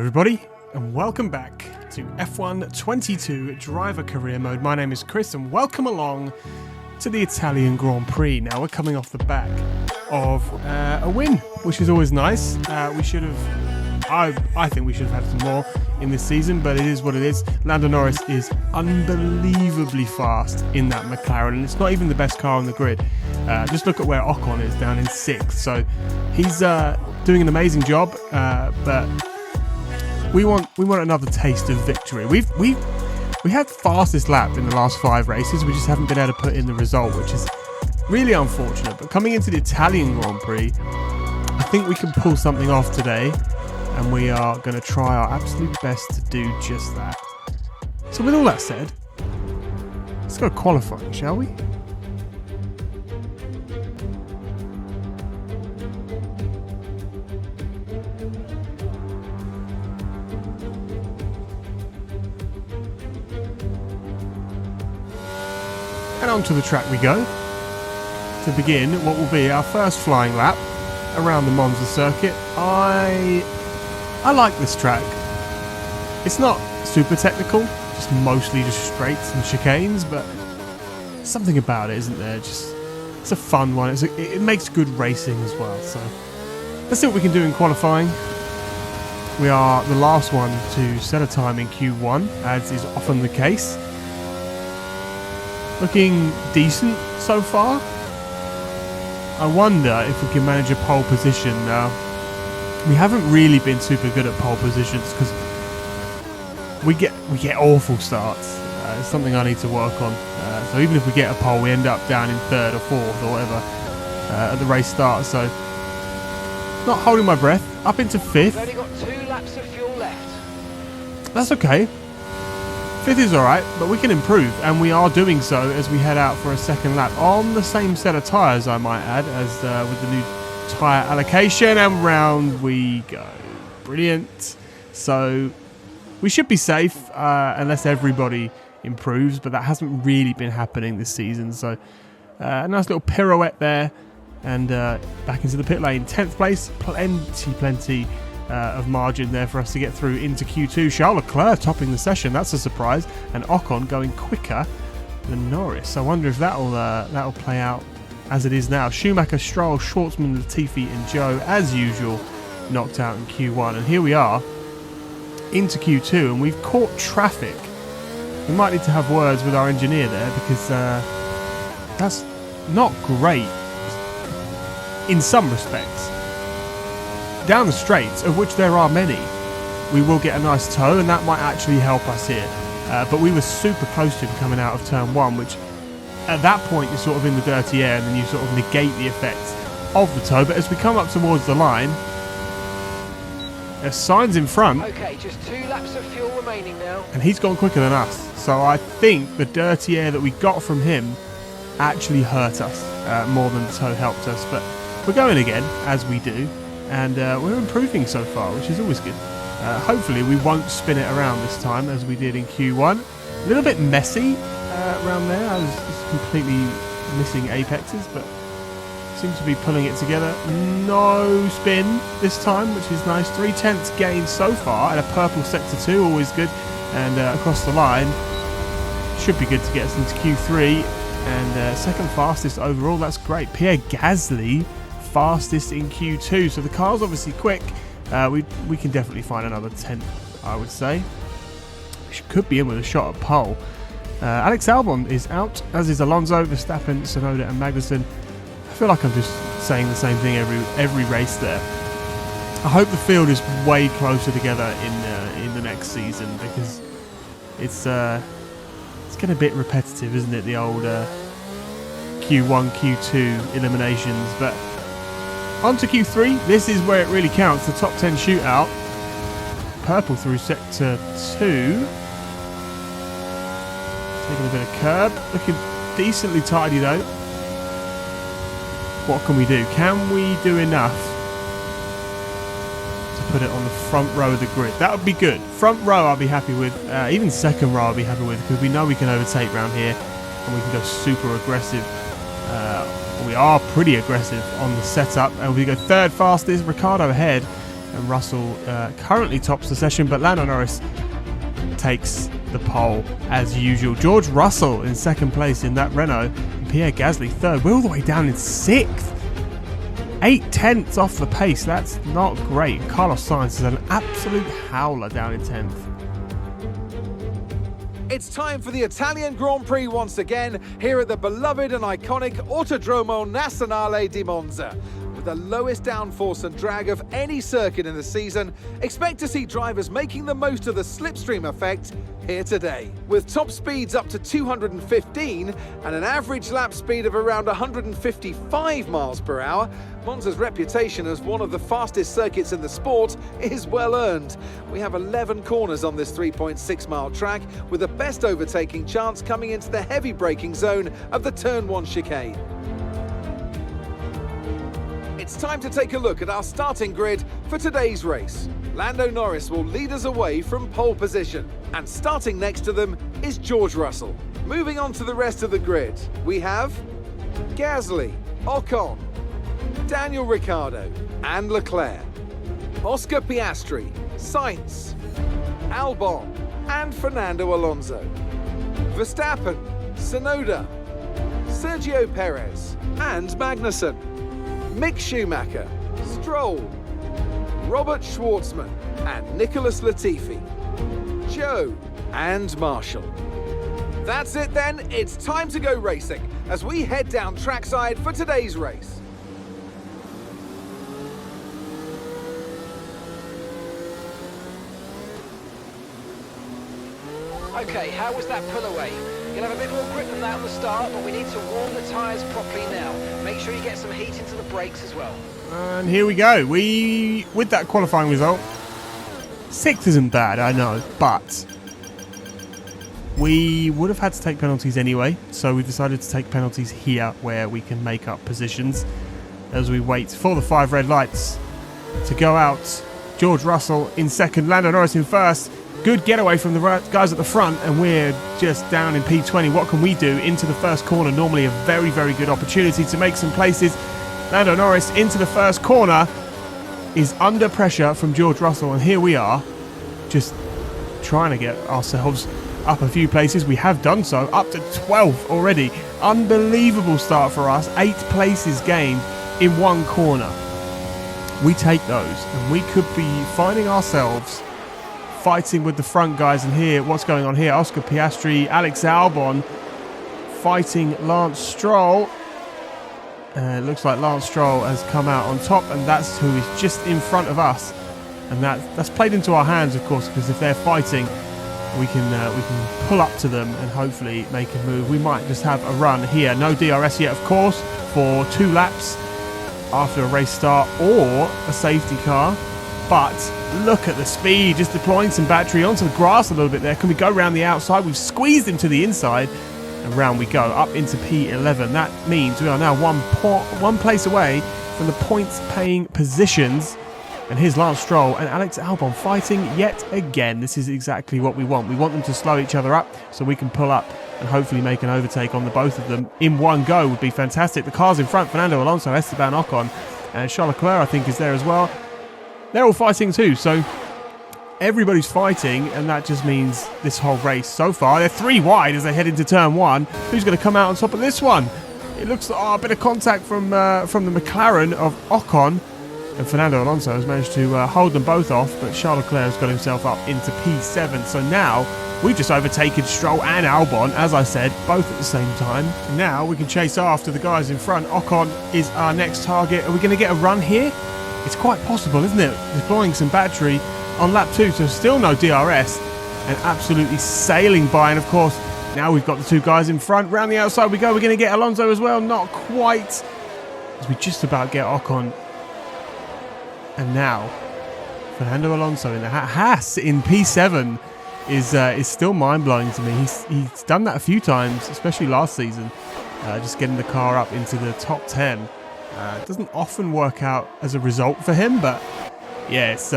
everybody, and welcome back to F1 22 Driver Career Mode. My name is Chris, and welcome along to the Italian Grand Prix. Now, we're coming off the back of a win, which is always nice. We should have, I think we should have had some more in this season, but it is what it is. Lando Norris is unbelievably fast in that McLaren, and it's not even the best car on the grid. Just look at where Ocon is, down in 6th. So he's doing an amazing job, but we want another taste of victory. We had fastest lap in the last 5 races. We just haven't been able to put in the result, which is really unfortunate. But coming into the Italian Grand Prix, I think we can pull something off today, and we are going to try our absolute best to do just that. So with all that said, let's go qualifying, shall we? And onto the track we go to begin what will be our first flying lap around the Monza circuit. I like this track. It's not super technical, just mostly just straights and chicanes, but something about it, isn't there? It's a fun one. It makes good racing as well. So let's see what we can do in qualifying. We are the last one to set a time in Q1, as is often the case. Looking decent so far. I wonder if we can manage a pole position now. We haven't really been super good at pole positions because we get awful starts. It's something I need to work on. So even if we get a pole, we end up down in 3rd or 4th or whatever at the race start. So not holding my breath. Up into 5th. We've only got 2 laps of fuel left. That's okay. 5th is alright, but we can improve, and we are doing so as we head out for a second lap on the same set of tyres, I might add, as with the new tyre allocation, and round we go. Brilliant. So we should be safe unless everybody improves, but that hasn't really been happening this season. So a nice little pirouette there, and back into the pit lane. 10th place, plenty of margin there for us to get through into Q2. Charles Leclerc topping the session, that's a surprise, and Ocon going quicker than Norris. I wonder if that'll play out as it is now. Schumacher, Stroll, Schwartzman, Latifi and Joe, as usual, knocked out in Q1, and here we are into Q2, and we've caught traffic. We might need to have words with our engineer there, because that's not great in some respects. Down the straights, of which there are many, we will get a nice toe, and that might actually help us here. But we were super close to him coming out of turn 1, which at that point you're sort of in the dirty air, and then you sort of negate the effects of the toe. But as we come up towards the line, there's signs in front. Okay, just 2 laps of fuel remaining now. And he's gone quicker than us. So I think the dirty air that we got from him actually hurt us more than the toe helped us. But we're going again, as we do. And we're improving so far, which is always good. Hopefully we won't spin it around this time as we did in Q1. A little bit messy around there. I was just completely missing apexes, but seem to be pulling it together. No spin this time, which is nice. 3/10 gain so far, and a purple sector 2, always good. And across the line, should be good to get us into Q3. And second fastest overall, that's great. Pierre Gasly, fastest in Q2, so the car's obviously quick. We can definitely find another 10th, I would say. We could be in with a shot at pole. Alex Albon is out, as is Alonso, Verstappen, Tsunoda and Magnussen. I feel like I'm just saying the same thing every race there. I hope the field is way closer together in the next season, because it's getting a bit repetitive, isn't it, the old Q1, Q2 eliminations. But on to Q3, this is where it really counts, the top 10 shootout. Purple through sector 2. Taking a bit of curb, looking decently tidy though. What can we do? Can we do enough to put it on the front row of the grid? That would be good. Front row I'll be happy with, even second row I'll be happy with, because we know we can overtake round here and we can go super aggressive. We are pretty aggressive on the setup, and we go 3rd fastest. Ricardo ahead, And Russell currently tops the session, but Lando Norris takes the pole as usual. George Russell in second place in that Renault, and Pierre Gasly third. We're all the way down in sixth. 8/10 off the pace. That's not great. Carlos Sainz is an absolute howler down in 10th. It's time for the Italian Grand Prix once again here at the beloved and iconic Autodromo Nazionale di Monza. With the lowest downforce and drag of any circuit in the season, expect to see drivers making the most of the slipstream effect here today. With top speeds up to 215 and an average lap speed of around 155 miles per hour, Monza's reputation as one of the fastest circuits in the sport is well earned. We have 11 corners on this 3.6-mile track, with the best overtaking chance coming into the heavy braking zone of the Turn 1 chicane. It's time to take a look at our starting grid for today's race. Lando Norris will lead us away from pole position, and starting next to them is George Russell. Moving on to the rest of the grid, we have Gasly, Ocon, Daniel Ricciardo and Leclerc, Oscar Piastri, Sainz, Albon and Fernando Alonso, Verstappen, Tsunoda, Sergio Perez and Magnussen, Mick Schumacher, Stroll, Robert Schwartzman and Nicholas Latifi, Joe and Marshall. That's it then, it's time to go racing as we head down trackside for today's race. Okay, how was that pull away? You'll have a bit more grip than that on the start, but we need to warm the tyres properly now. Make sure you get some heat into the brakes as well. And here we go. With that qualifying result, 6th isn't bad, I know, but we would have had to take penalties anyway, so we decided to take penalties here where we can make up positions as we wait for the 5 red lights to go out. George Russell in second, Lando Norris in first. Good getaway from the guys at the front, and we're just down in P20. What can we do into the first corner? Normally a very, very good opportunity to make some places. Lando Norris into the first corner is under pressure from George Russell, and here we are just trying to get ourselves up a few places. We have done so, up to 12th already. Unbelievable start for us. 8 places gained in one corner. We take those, and we could be finding ourselves fighting with the front guys. And here, what's going on here? Oscar Piastri, Alex Albon fighting Lance Stroll. It looks like Lance Stroll has come out on top, and that's who is just in front of us. And that's played into our hands, of course, because if they're fighting, we can pull up to them and hopefully make a move. We might just have a run here. No DRS yet, of course, for 2 laps after a race start or a safety car. But look at the speed, just deploying some battery onto the grass a little bit there. Can we go around the outside? We've squeezed him to the inside, and round we go, up into P11. That means we are now one place away from the points-paying positions. And here's Lance Stroll and Alex Albon fighting yet again. This is exactly what we want. We want them to slow each other up so we can pull up and hopefully make an overtake on the both of them in one go. Would be fantastic. The cars in front, Fernando Alonso, Esteban Ocon, and Charles Leclerc, I think, is there as well. They're all fighting too, so everybody's fighting, and that just means this whole race so far, they're 3 wide as they head into turn 1. Who's going to come out on top of this one? It looks like a bit of contact from the McLaren of Ocon, and Fernando Alonso has managed to hold them both off, but Charles Leclerc has got himself up into P7. So now we've just overtaken Stroll and Albon, as I said, both at the same time. Now we can chase after the guys in front. Ocon is our next target. Are we going to get a run here? It's quite possible, isn't it? Deploying some battery on lap 2, so still no DRS, and absolutely sailing by. And of course, now we've got the 2 guys in front. Round the outside we go. We're going to get Alonso as well. Not quite, as we just about get Ocon. And now Fernando Alonso in the Haas in P7 is still mind-blowing to me. He's done that a few times, especially last season, just getting the car up into the top 10. It doesn't often work out as a result for him, but yeah, it's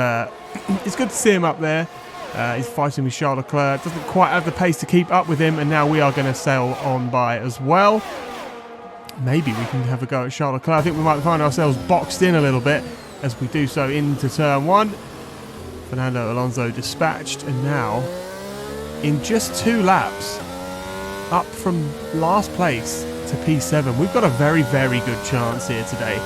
good to see him up there. He's fighting with Charles Leclerc. Doesn't quite have the pace to keep up with him, and now we are going to sail on by as well. Maybe we can have a go at Charles Leclerc. I think we might find ourselves boxed in a little bit as we do so into turn 1. Fernando Alonso dispatched, and now in just 2 laps up from last place to P7. We've got a very, very good chance here today,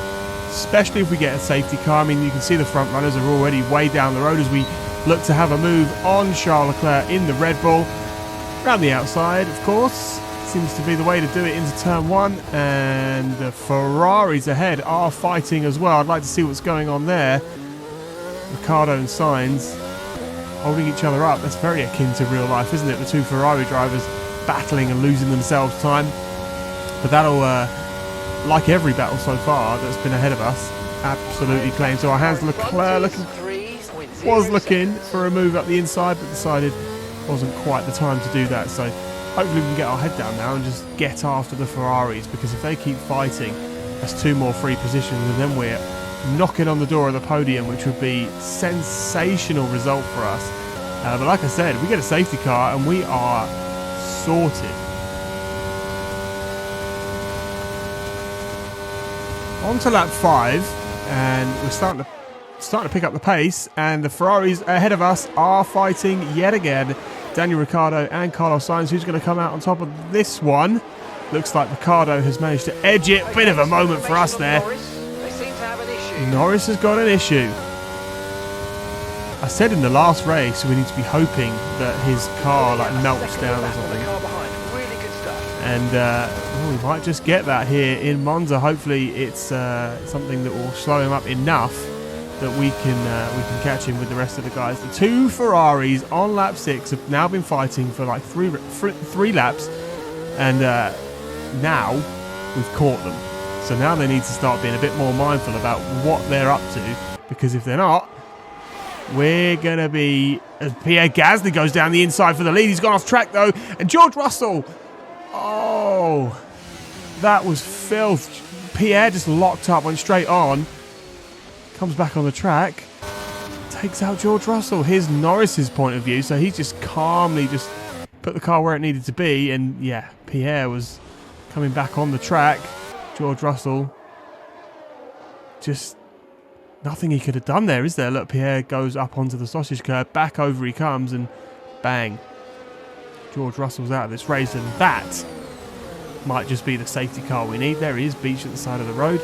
especially if we get a safety car. I mean, you can see the front runners are already way down the road as we look to have a move on Charles Leclerc in the Red Bull. Around the outside, of course, seems to be the way to do it into turn 1, and the Ferraris ahead are fighting as well. I'd like to see what's going on there. Ricciardo and Sainz holding each other up. That's very akin to real life, isn't it? The 2 Ferrari drivers battling and losing themselves time. But that'll, like every battle so far that's been ahead of us, absolutely claim. So our hands, Leclerc was looking for a move up the inside, but decided wasn't quite the time to do that. So hopefully we can get our head down now and just get after the Ferraris, because if they keep fighting, that's 2 more free positions, and then we're knocking on the door of the podium, which would be sensational result for us. But like I said, we get a safety car and we are sorted. On to lap 5, and we're starting to pick up the pace, and the Ferraris ahead of us are fighting yet again. Daniel Ricciardo and Carlos Sainz. Who's going to come out on top of this one? Looks like Ricciardo has managed to edge it. Bit of a moment for us there. Norris has got an issue. I said in the last race we need to be hoping that his car melts down or something. And we might just get that here in Monza. Hopefully it's something that will slow him up enough that we can catch him with the rest of the guys. The 2 Ferraris on lap 6 have now been fighting for like three laps, and now we've caught them. So now they need to start being a bit more mindful about what they're up to, because if they're not, we're going to be... As Pierre Gasly goes down the inside for the lead. He's gone off track though, and George Russell... Oh, that was filth. Pierre just locked up, went straight on, comes back on the track, takes out George Russell. Here's Norris's point of view, so he just calmly just put the car where it needed to be, and yeah, Pierre was coming back on the track. George Russell, just nothing he could have done there, is there? Look, Pierre goes up onto the sausage curb, back over he comes, and bang. George Russell's out of this race, and that might just be the safety car we need. There he is, beached at the side of the road.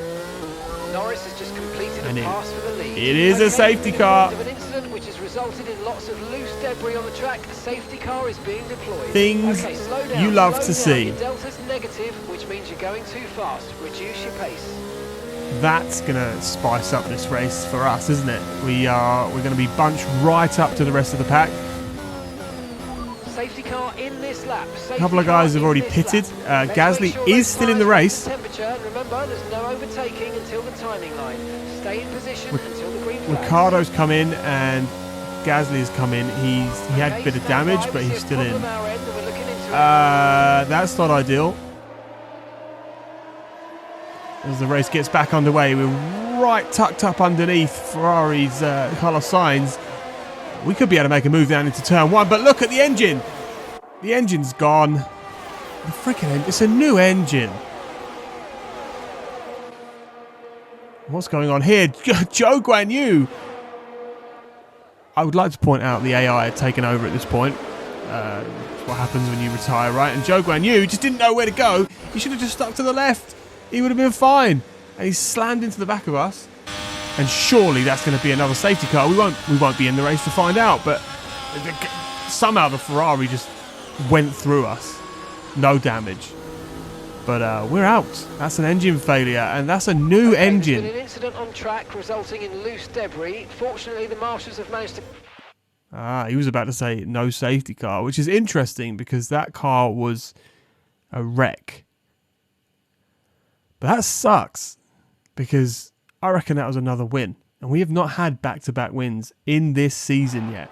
Norris has just completed a pass for the lead. It is a safety car. Of an incident which has resulted in lots of loose debris on the track. A safety car is being deployed. Things slow down, you love to see. Your delta's negative, which means you're going too fast. Reduce your pace. That's going to spice up this race for us, isn't it? We're going to be bunched right up to the rest of the pack. Safety car in this lap. A couple of guys have already pitted. Gasly is still in the race. Remember, there's no overtaking until the timing line. Stay in position until the green flag. Ricciardo's come in and Gasly has come in. He had a bit of damage, but he's still in. That's not ideal. As the race gets back underway, we're right tucked up underneath Ferrari's Carlos Sainz. We could be able to make a move down into turn 1, but look at the engine. The engine's gone. The freaking engine. It's a new engine. What's going on here? Zhou Guanyu. I would like to point out the AI had taken over at this point. It's what happens when you retire, right? And Zhou Guanyu just didn't know where to go. He should have just stuck to the left. He would have been fine. And he slammed into the back of us. And surely that's going to be another safety car. We won't be in the race to find out. But somehow the Ferrari just went through us. No damage. But we're out. That's an engine failure, and that's a new engine. There's been an incident on track resulting in loose debris. Fortunately, the marshals have managed to... He was about to say no safety car, which is interesting because that car was a wreck. But that sucks because I reckon that was another win. And we have not had back-to-back wins in this season yet.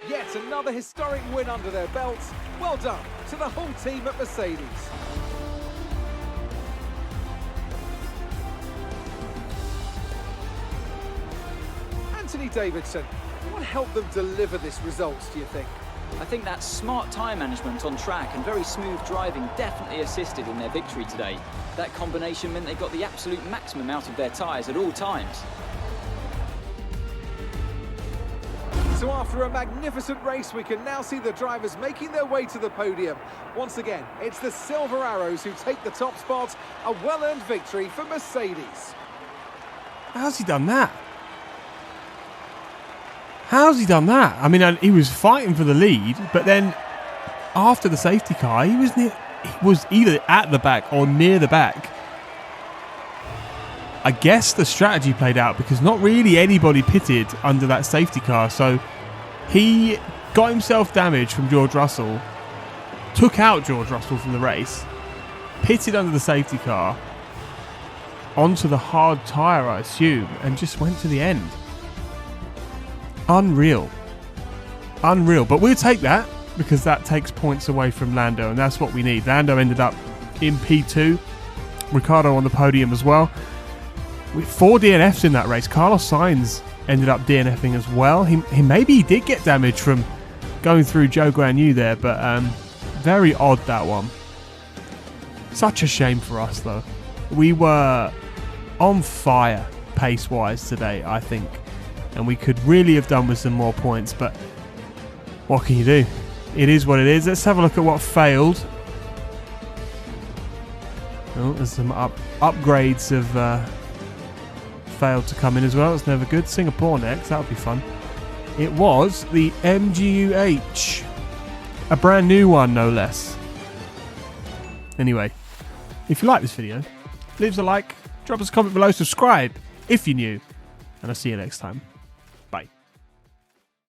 Yet another historic win under their belts. Well done to the whole team at Mercedes. Anthony Davidson, what helped them deliver this result, do you think? I think that smart tyre management on track and very smooth driving definitely assisted in their victory today. That combination meant they got the absolute maximum out of their tyres at all times. So after a magnificent race, we can now see the drivers making their way to the podium. Once again, it's the Silver Arrows who take the top spot. A well-earned victory for Mercedes. How's he done that? How's he done that? I mean, he was fighting for the lead, but then after the safety car, he was either at the back or near the back. I guess the strategy played out because not really anybody pitted under that safety car. So he got himself damaged from George Russell, took out George Russell from the race, pitted under the safety car, onto the hard tyre, I assume, and just went to the end. Unreal. Unreal. But we'll take that because that takes points away from Lando, and that's what we need. Lando ended up in P2. Ricciardo on the podium as well. With 4 DNFs in that race. Carlos Sainz ended up DNFing as well. He maybe did get damage from going through Zhou Guanyu there, but very odd, that one. Such a shame for us, though. We were on fire pace-wise today, I think. And we could really have done with some more points, but what can you do? It is what it is. Let's have a look at what failed. Oh, there's some upgrades have failed to come in as well. It's never good. Singapore next. That would be fun. It was the MGU-H. A brand new one, no less. Anyway, if you like this video, leave us a like, drop us a comment below, subscribe if you're new, and I'll see you next time.